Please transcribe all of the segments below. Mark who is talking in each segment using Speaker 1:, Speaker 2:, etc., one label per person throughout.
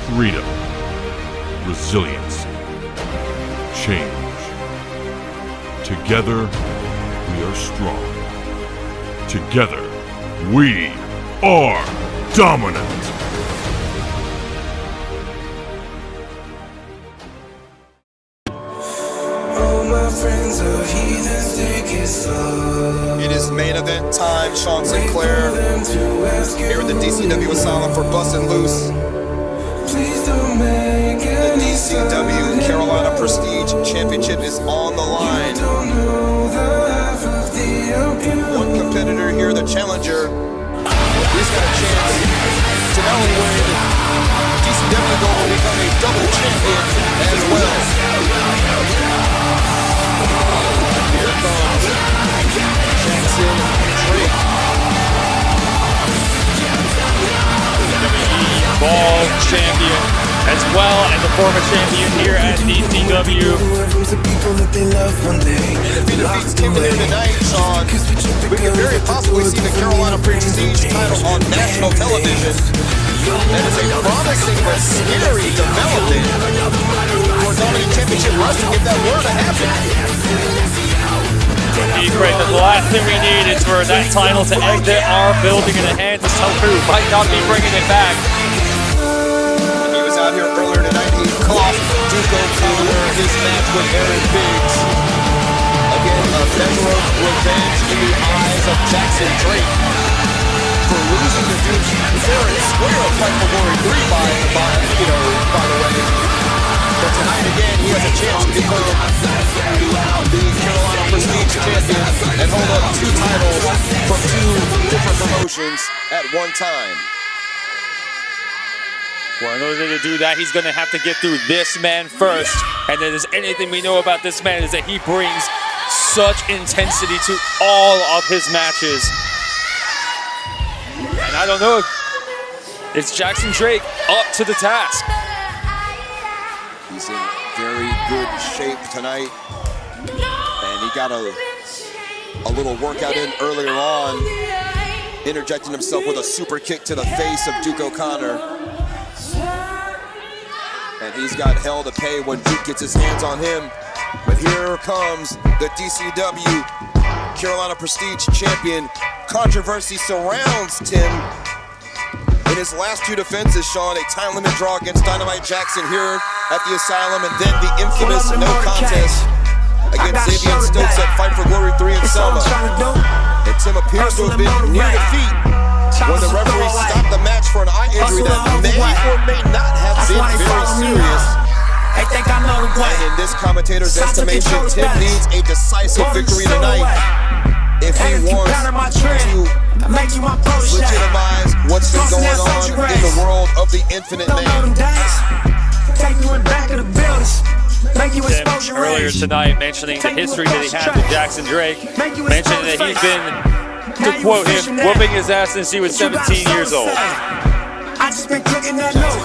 Speaker 1: freedom, resilience, change. Together, we are strong. Together, we are dominant.
Speaker 2: It is main event time. Sean Sinclair here at the DCW Asylum for Bussin' Loose. The DCW Carolina Prestige Championship is on the line. One competitor here, the challenger, he's got a chance to not only win DCW gold, but become a double champion as well. Here comes Jackson Drake.
Speaker 3: Ball champion, as well as a former champion here at DCW.
Speaker 2: And if he defeats Tim here tonight, Sean, we could very possibly see the Carolina Prestige title on national television. That is a promising but scary development for Dominant Championship Wrestling if that were to happen.
Speaker 3: Great, the last thing we need is for that title to exit our building in the hands of Toku. Might not be bringing it back.
Speaker 2: He was out here earlier tonight. He cost Duco Connor his match with Aaron Biggs. Again, a measure of revenge in the eyes of Jackson Drake for losing to Duke fair and square at Fight for Glory 3 by the way. But tonight again, he has a chance to become the Carolina Prestige champion and hold up two titles from two different promotions at one time.
Speaker 3: Well, in order to do that, he's going to have to get through this man first. And if there's anything we know about this man is that he brings such intensity to all of his matches. And I don't know, is Jackson Drake up to the task?
Speaker 2: He's in very good shape tonight. And he got a little workout in earlier on, interjecting himself with a super kick to the face of Duke O'Connor. And he's got hell to pay when Duke gets his hands on him. But here comes the DCW Carolina Prestige champion. Controversy surrounds Tim in his last two defenses, Sean. A time limit draw against Dynamite Jackson here at the Asylum, and then the infamous no contest against Xavier Stokes at Fight for Glory 3 in Selma. And Tim appears to have been near defeat when the referee stopped the match for an eye injury that may or may not have been very serious. And in this commentator's estimation, Tim needs a decisive victory tonight if he wants to legitimize what's been going on in the world of the Infinite Man.
Speaker 3: Tim, earlier tonight, mentioning the history that he has with Jackson Drake, mentioning that he's been, to quote him, whooping his ass since he was 17 years old.
Speaker 2: Jackson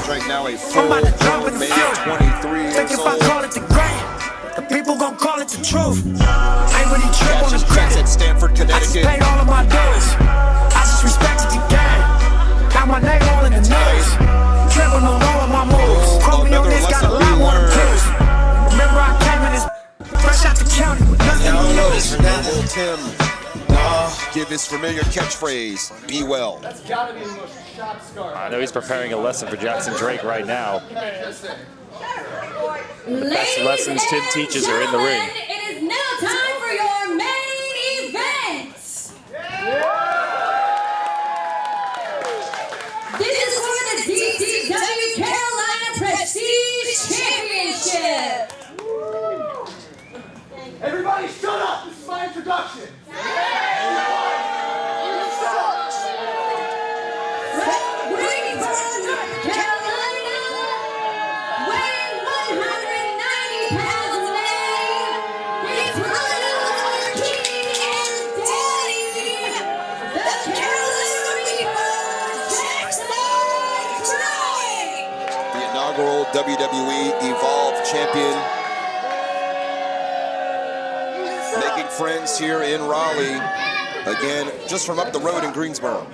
Speaker 2: Drake now a full-grown man, 23 years old.
Speaker 4: The people gon' call it the truth. I ain't really trip on the credit.
Speaker 2: At Stanford, Connecticut.
Speaker 4: I just paid all of my bills. I just respected the game. Got my name all in the news. Tripping on all of my moves. Quote me on this, got a lot more to prove. Remember I came in this fresh out the county with nothing to lose.
Speaker 2: Will Tim give his familiar catchphrase, be well?
Speaker 5: That's gotta be the most shot scar.
Speaker 3: I know he's preparing a lesson for Jackson Drake right now. The best lessons Tim teaches are in the ring.
Speaker 6: It is now time for your main event. This is for the DCW Carolina Prestige Championship.
Speaker 5: Everybody shut up! This is my introduction.
Speaker 6: Representing North Carolina, weighing 190 pounds of man, his brother, King and Daddy, the Carolina Reaper, Jackson Drake.
Speaker 2: The inaugural WWE Evolve champion. Making friends here in Raleigh. Again, just from up the road in Greensboro.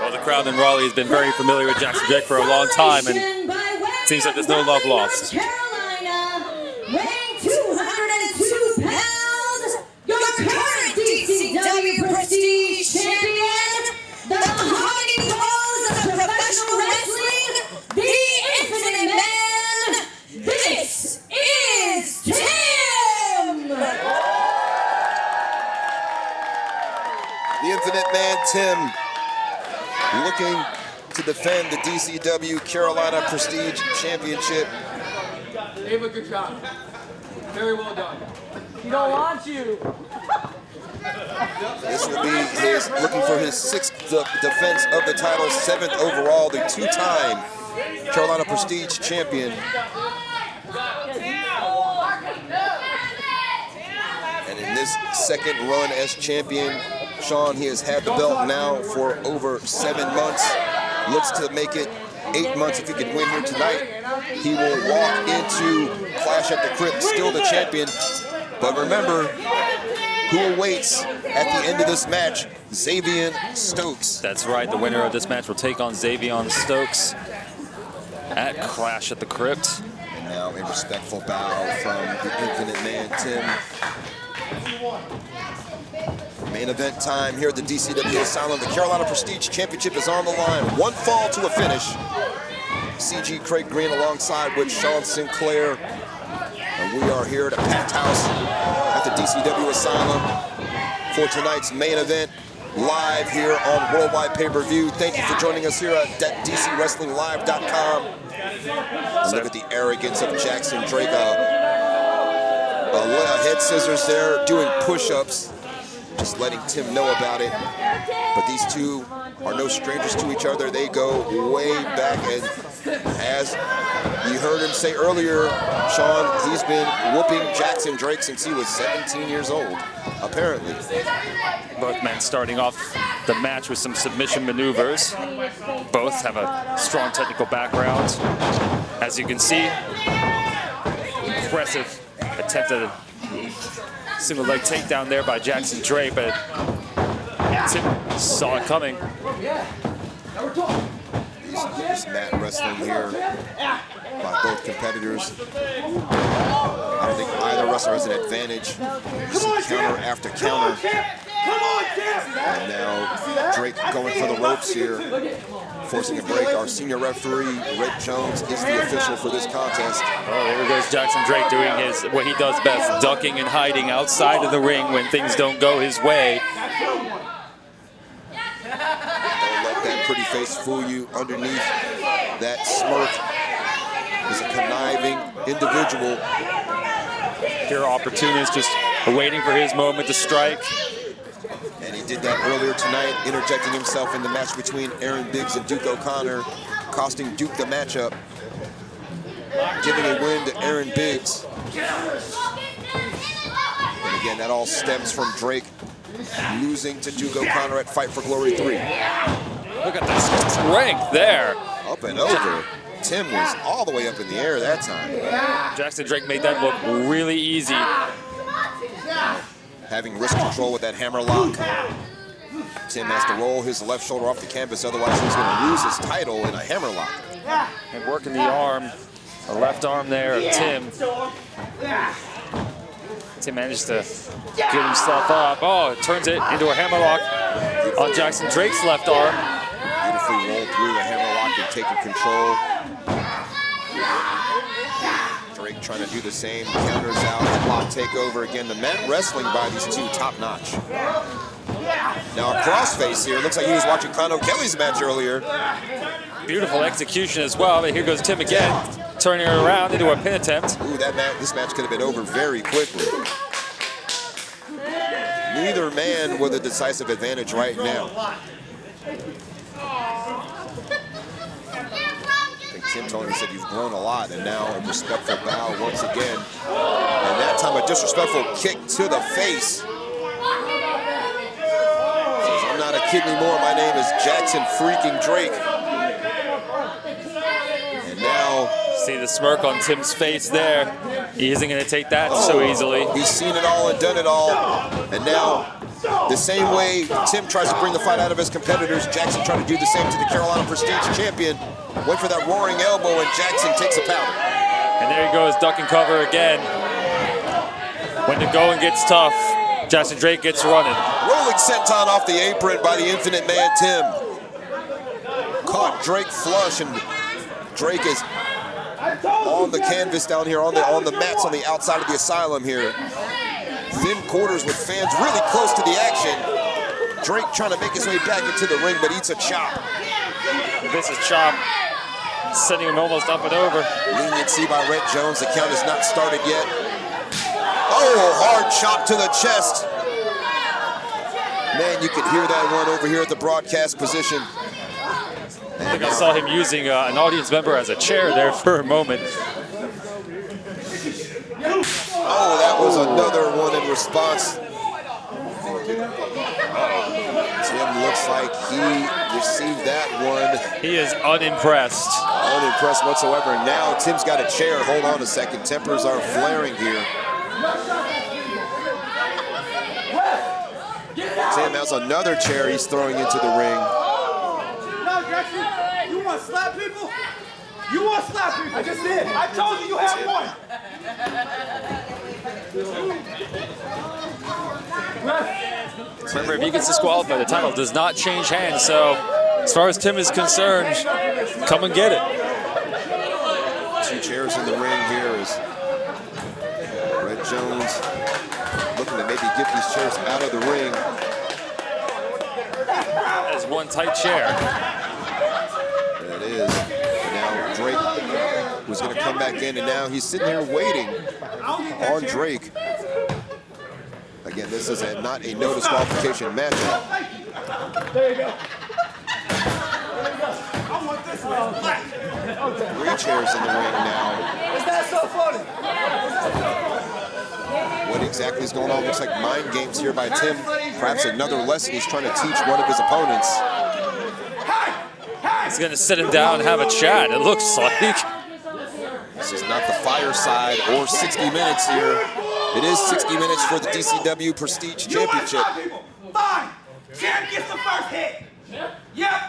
Speaker 3: Well, the crowd in Raleigh has been very familiar with Jackson Drake for a long time, and it seems like there's no love lost.
Speaker 6: Carolina, weighing 202 pounds, your current DCW Prestige Champion, the mahogany pose of professional wrestling, the Infinite Man. This is Tim!
Speaker 2: The Infinite Man, Tim, looking to defend the DCW Carolina Prestige Championship.
Speaker 5: Ava, good job. Very well done.
Speaker 7: He don't want you.
Speaker 2: This will be his, looking for his 6th defense of the title, 7th overall, the 2-time Carolina Prestige Champion. And in this second run as champion, Sean, he has had the belt now for over 7 months. Looks to make it 8 months if he can win here tonight. He will walk into Clash at the Crypt, still the champion. But remember, who awaits at the end of this match? Xavier Stokes.
Speaker 3: That's right, the winner of this match will take on Xavier Stokes at Clash at the Crypt.
Speaker 2: And now a respectful bow from the Infinite Man, Tim. Main event time here at the DCW Asylum. The Carolina Prestige Championship is on the line. One fall to a finish. CG Craig Green alongside with Sean Sinclair. And we are here at a packed house at the DCW Asylum for tonight's main event, live here on Worldwide Pay-Per-View. Thank you for joining us here at DCWrestlingLive.com. Look at the arrogance of Jackson Drake. Head scissors there, doing push-ups. Just letting Tim know about it. But these two are no strangers to each other. They go way back, and as you heard him say earlier, Sean, he's been whooping Jackson Drake since he was 17 years old, apparently.
Speaker 3: Both men starting off the match with some submission maneuvers. Both have a strong technical background. As you can see, impressive attempt at a single leg takedown there by Jackson Drake, but Tim saw it coming.
Speaker 2: This mat wrestling here by both competitors. I don't think either wrestler has an advantage. Counter after counter. And now Drake going for the ropes here, forcing a break. Our senior referee, Red Jones, is the official for this contest.
Speaker 3: Oh, here goes Jackson Drake doing what he does best, ducking and hiding outside of the ring when things don't go his way.
Speaker 2: Don't let that pretty face fool you. Underneath that smirk is a conniving individual.
Speaker 3: Here, opportunist just waiting for his moment to strike.
Speaker 2: And he did that earlier tonight, interjecting himself in the match between Aaron Biggs and Duke O'Connor, costing Duke the matchup, giving a win to Aaron Biggs. And again, that all stems from Drake losing to Duke O'Connor at Fight for Glory 3.
Speaker 3: Look at this strength there.
Speaker 2: Up and over. Tim was all the way up in the air that time.
Speaker 3: Jackson Drake made that look really easy.
Speaker 2: Having wrist control with that hammer lock. Tim has to roll his left shoulder off the canvas, otherwise he's going to lose his title in a hammer lock.
Speaker 3: And working the arm, the left arm there of Tim. Tim manages to get himself up. Oh, it turns it into a hammer lock on Jackson Drake's left arm.
Speaker 2: Beautifully rolled through the hammer lock and taking control. Drake trying to do the same, counters out, headlock takeover again. The mat wrestling by these two, top notch. Now a crossface here. Looks like he was watching Conor Kelly's match earlier.
Speaker 3: Beautiful execution as well, but here goes Tim again, turning it around into a pin attempt.
Speaker 2: Ooh, this match could have been over very quickly. Neither man with a decisive advantage right now. Tim told him, he said, you've grown a lot, and now a respectful bow once again. And that time a disrespectful kick to the face. Says, I'm not a kid anymore, my name is Jackson freaking Drake. And now...
Speaker 3: See the smirk on Tim's face there. He isn't going to take that so easily.
Speaker 2: He's seen it all and done it all. And now The same way Tim tries to bring the fight out of his competitors, Jackson tried to do the same to the Carolina Prestige champion. Went for that roaring elbow, and Jackson takes a powder.
Speaker 3: And there he goes, duck and cover again. When the going gets tough, Jackson Drake gets running.
Speaker 2: Rolling senton off the apron by the Infinite Man, Tim. Caught Drake flush, and Drake is on the canvas down here, on the mats on the outside of the asylum here. Thin quarters with fans really close to the action. Drake trying to make his way back into the ring, but eats a chop.
Speaker 3: This is chop, sending him almost up and over.
Speaker 2: Leniency by Rhett Jones. The count has not started yet. Oh, hard chop to the chest. Man, you could hear that one over here at the broadcast position.
Speaker 3: I think I saw him using an audience member as a chair there for a moment.
Speaker 2: Oh, that was another one in response. Tim looks like he received that one.
Speaker 3: He is unimpressed.
Speaker 2: Unimpressed whatsoever. Now Tim's got a chair. Hold on a second. Tempers are flaring here. Tim has another chair he's throwing into the ring.
Speaker 4: No, Jackson, you want to slap people? You want to slap people? I just did. I told you you have one.
Speaker 3: Remember, if he gets disqualified, the title does not change hands. So, as far as Tim is concerned, come and get it.
Speaker 2: 2 chairs in the ring here as Rhett Jones looking to maybe get these chairs out of the ring.
Speaker 3: That is one tight chair.
Speaker 2: There it is. And now Drake was going to come back in, and now he's sitting here waiting on Drake. Again, this is not a no disqualification matchup.
Speaker 4: There you go. I want this one.
Speaker 2: 3 chairs in the ring now.
Speaker 4: Is that so funny?
Speaker 2: What exactly is going on? Looks like mind games here by Tim. Perhaps another lesson he's trying to teach one of his opponents.
Speaker 3: He's going to sit him down and have a chat, it looks like.
Speaker 2: This is not the fireside or 60 minutes here. It is 60 minutes for the DCW Prestige Championship.
Speaker 4: Fine. Champ gets the first hit. Yep.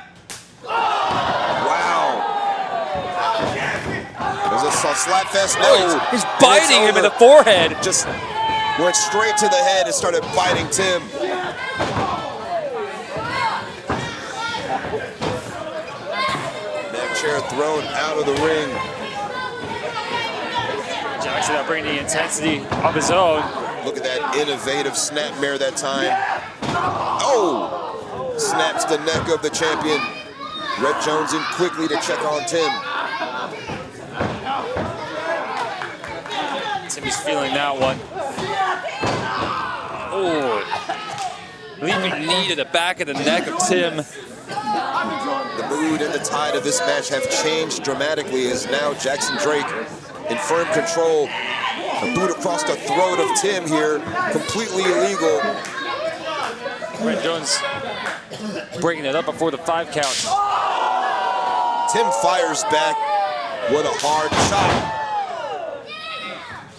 Speaker 2: Wow. There's a slap fest. No,
Speaker 3: he's biting him in the forehead.
Speaker 2: Just went straight to the head and started biting Tim. That chair thrown out of the ring.
Speaker 3: Jackson not bringing the intensity of his own.
Speaker 2: Look at that innovative snapmare that time. Oh! Snaps the neck of the champion. Rhett Jones in quickly to check on Tim.
Speaker 3: Timmy's feeling that one. Oh. Leaping knee to the back of the neck of Tim.
Speaker 2: The mood and the tide of this match have changed dramatically as now Jackson Drake in firm control. A boot across the throat of Tim here, completely illegal.
Speaker 3: Rhett Jones breaking it up before the 5 count.
Speaker 2: Tim fires back. What a hard shot.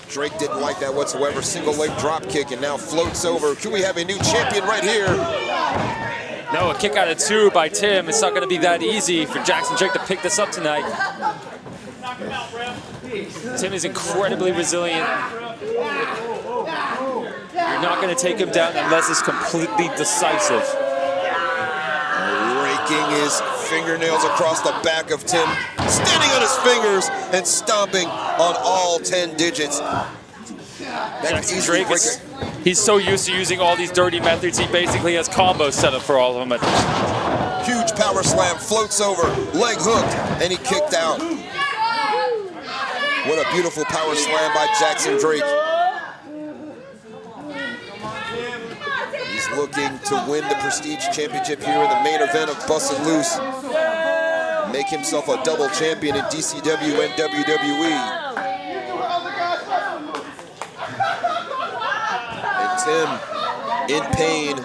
Speaker 2: Drake didn't like that whatsoever. Single leg drop kick and now floats over. Can we have a new champion right here?
Speaker 3: No, a kick out of 2 by Tim. It's not going to be that easy for Jackson Drake to pick this up tonight. Tim is incredibly resilient. You're not going to take him down unless it's completely decisive.
Speaker 2: Raking his fingernails across the back of Tim, standing on his fingers and stomping on all 10 digits.
Speaker 3: Jackson Drake, he's so used to using all these dirty methods, he basically has combos set up for all of them.
Speaker 2: Huge power slam, floats over, leg hooked, and he kicked out. What a beautiful power slam by Jackson Drake. He's looking to win the Prestige Championship here in the main event of Bussin' Loose. Make himself a double champion in DCW and WWE. And Tim, in pain,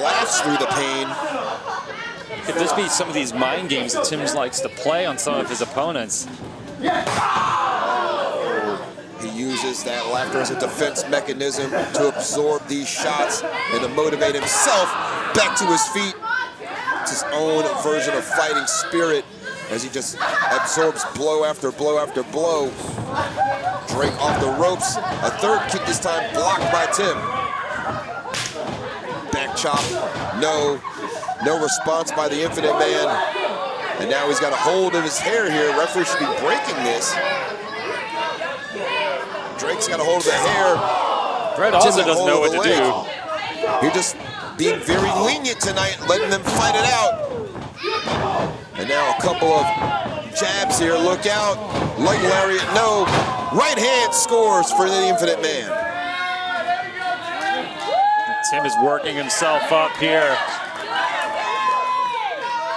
Speaker 2: laughs through the pain.
Speaker 3: Could this be some of these mind games that Tim likes to play on some of his opponents?
Speaker 2: He uses that laughter as a defense mechanism to absorb these shots and to motivate himself back to his feet. It's his own version of fighting spirit as he just absorbs blow after blow after blow. Drake off the ropes. A third kick this time blocked by Tim. Back chop. No response by the Infinite Man. And now he's got a hold of his hair here. Referee should be breaking this. Drake's got a hold of the hair.
Speaker 3: Fred also doesn't know what to do.
Speaker 2: You're just being very lenient tonight, letting them fight it out. And now a couple of jabs here. Look out. Leg lariat, no. Right hand scores for the Infinite Man.
Speaker 3: Tim is working himself up here.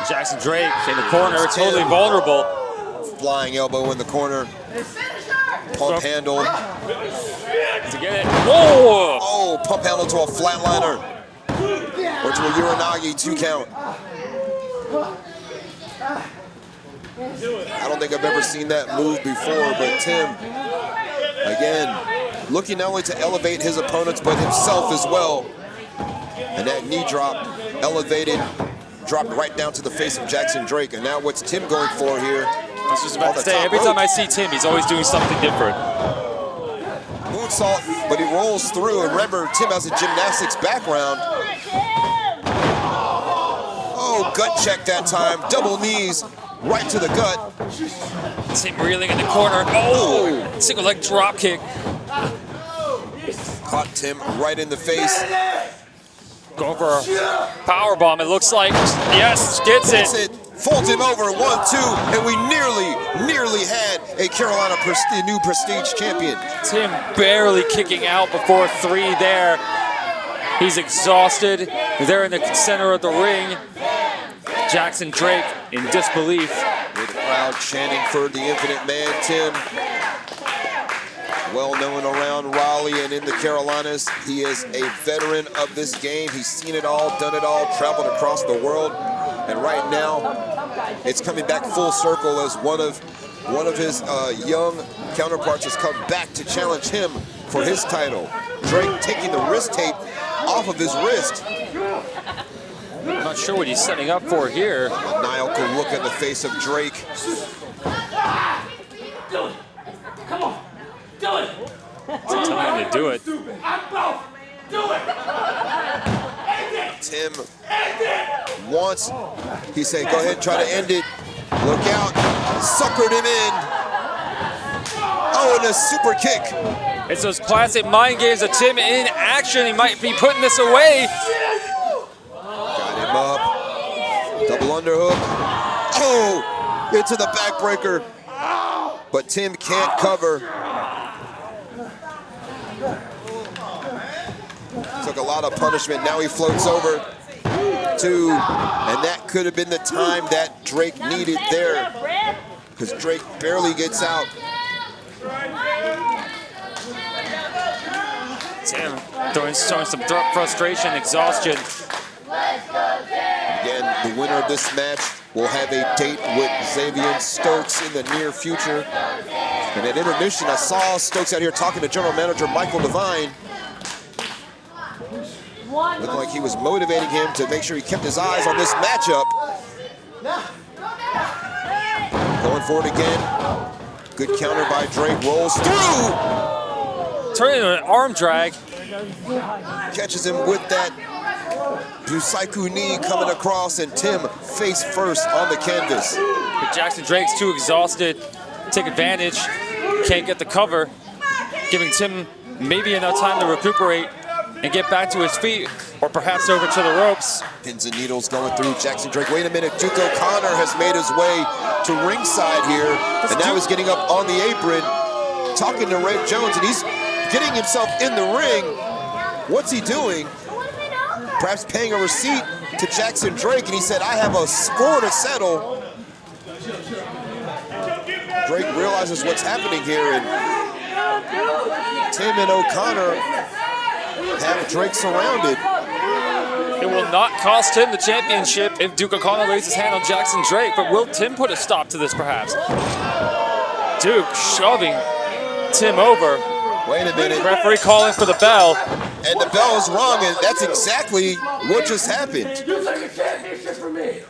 Speaker 3: Jackson Drake in the corner, totally vulnerable.
Speaker 2: Flying elbow in the corner. Pump handle.
Speaker 3: To get it. Whoa!
Speaker 2: Oh, pump handle to a flatliner. Or to a Uranagi 2 count. I don't think I've ever seen that move before, but Tim, again, looking not only to elevate his opponents, but himself as well. And that knee drop, elevated, dropped right down to the face of Jackson Drake. And now what's Tim going for here?
Speaker 3: I was just about to say, every time I see Tim, he's always doing something different.
Speaker 2: Moonsault, but he rolls through. And remember, Tim has a gymnastics background. Oh, gut check that time. Double knees right to the gut.
Speaker 3: Tim reeling in the corner. Oh, single leg drop kick.
Speaker 2: Caught Tim right in the face.
Speaker 3: Going for a power bomb, it looks like. Yes, gets it.
Speaker 2: Folds him over, 1-2, and we nearly had a Carolina new prestige champion.
Speaker 3: Tim barely kicking out before 3 there. He's exhausted. They're in the center of the ring. Jackson Drake in disbelief.
Speaker 2: With the crowd chanting for the Infinite Man, Tim. Well known around Raleigh and in the Carolinas. He is a veteran of this game. He's seen it all, done it all, traveled across the world. And right now, it's coming back full circle as one of his young counterparts has come back to challenge him for his title. Drake taking the wrist tape off of his wrist.
Speaker 3: I'm not sure what he's setting up for here.
Speaker 2: A maniacal look at the face of Drake.
Speaker 5: Do it. Come on. Do it.
Speaker 3: It's time to do it.
Speaker 5: Do it.
Speaker 2: Tim wants, he said, go ahead and try to end it. Look out, suckered him in. Oh, and a super kick.
Speaker 3: It's those classic mind games of Tim in action. He might be putting this away.
Speaker 2: Got him up, double underhook. Oh, into the backbreaker. But Tim can't cover. Took a lot of punishment. Now he floats over 2, and that could have been the time that Drake needed there, because Drake barely gets out.
Speaker 3: Tim showing some frustration, exhaustion.
Speaker 2: Again, the winner of this match will have a date with Xavier Stokes in the near future. And at intermission, I saw Stokes out here talking to General Manager Michael Devine. Looked like he was motivating him to make sure he kept his eyes on this matchup. Going for it again. Good counter by Drake, rolls through.
Speaker 3: Turning into an arm drag.
Speaker 2: Catches him with that Busaiku knee coming across, and Tim face first on the canvas.
Speaker 3: But Jackson Drake's too exhausted. Take advantage. Can't get the cover. Giving Tim maybe enough time to recuperate and get back to his feet, or perhaps over to the ropes.
Speaker 2: Pins and needles going through Jackson Drake. Wait a minute, Duke O'Connor has made his way to ringside here, and now he's getting up on the apron, talking to Red Jones, and he's getting himself in the ring. What's he doing? Perhaps paying a receipt to Jackson Drake, and he said, I have a score to settle. Drake realizes what's happening here, and Tim and O'Connor have Drake surrounded.
Speaker 3: It will not cost him the championship if Duke O'Connor lays his hand on Jackson Drake, but will Tim put a stop to this perhaps? Duke shoving Tim over.
Speaker 2: Wait a minute.
Speaker 3: Referee calling for the bell.
Speaker 2: And the bell is wrong, and that's exactly what just happened.
Speaker 5: You took a championship from me.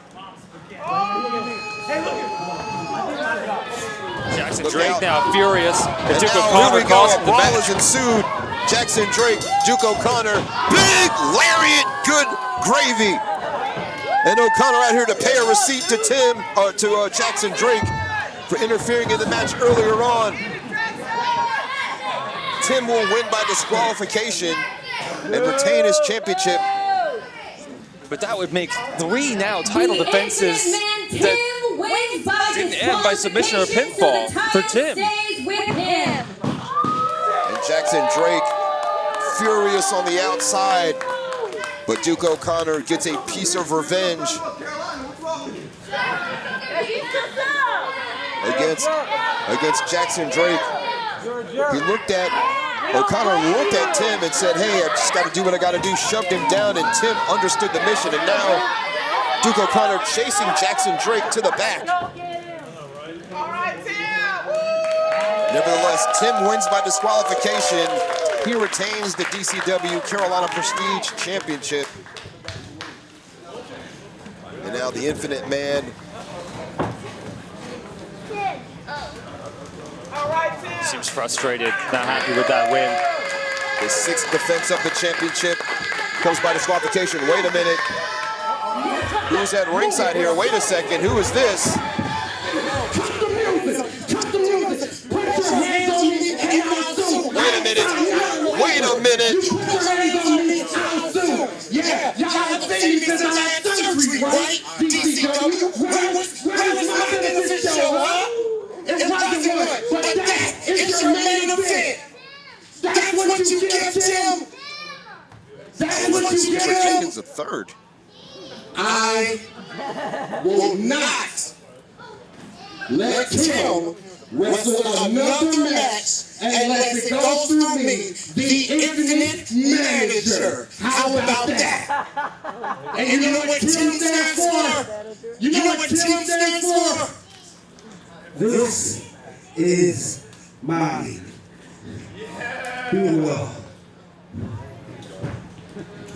Speaker 3: Jackson Drake now furious.
Speaker 2: And
Speaker 3: Duke
Speaker 2: now
Speaker 3: O'Connor
Speaker 2: here we go,
Speaker 3: calls
Speaker 2: a
Speaker 3: for the
Speaker 2: brawl
Speaker 3: match.
Speaker 2: has ensued. Jackson Drake, Duke O'Connor, big lariat, good gravy. And O'Connor out here to pay a receipt to Jackson Drake for interfering in the match earlier on. Tim will win by disqualification and retain his championship.
Speaker 3: But that would make 3 now title defenses that didn't end by submission or pinfall for Tim.
Speaker 2: And Jackson Drake furious on the outside, but Duke O'Connor gets a piece of revenge against Jackson Drake. O'Connor looked at Tim and said, hey, I just got to do what I got to do, shoved him down, and Tim understood the mission, and now Duke O'Connor chasing Jackson Drake to the back. Nevertheless, Tim wins by disqualification. He retains the DCW Carolina Prestige Championship. And now the Infinite Man.
Speaker 3: Seems frustrated, not happy with that win.
Speaker 2: His 6th defense of the championship comes by disqualification. Wait a minute. Who's at ringside here? Wait a second. Who is this? Wait a minute. Wait a minute.
Speaker 4: Yeah, y'all have seen me since the last century, right? DCW, where was my business show, huh? It wasn't one, but that is your main event. That's what you get, Tim. That's what you get.
Speaker 2: Jenkins III.
Speaker 4: I will not let Tim wrestle another match unless it goes through me, the Infinite Manager. How about that? And you know what Tim stands for? You know what Tim stands for? This is mine. Who will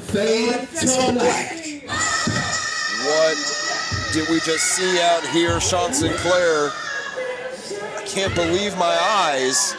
Speaker 4: fade to black?
Speaker 2: What did we just see out here, Sean Sinclair? I can't believe my eyes.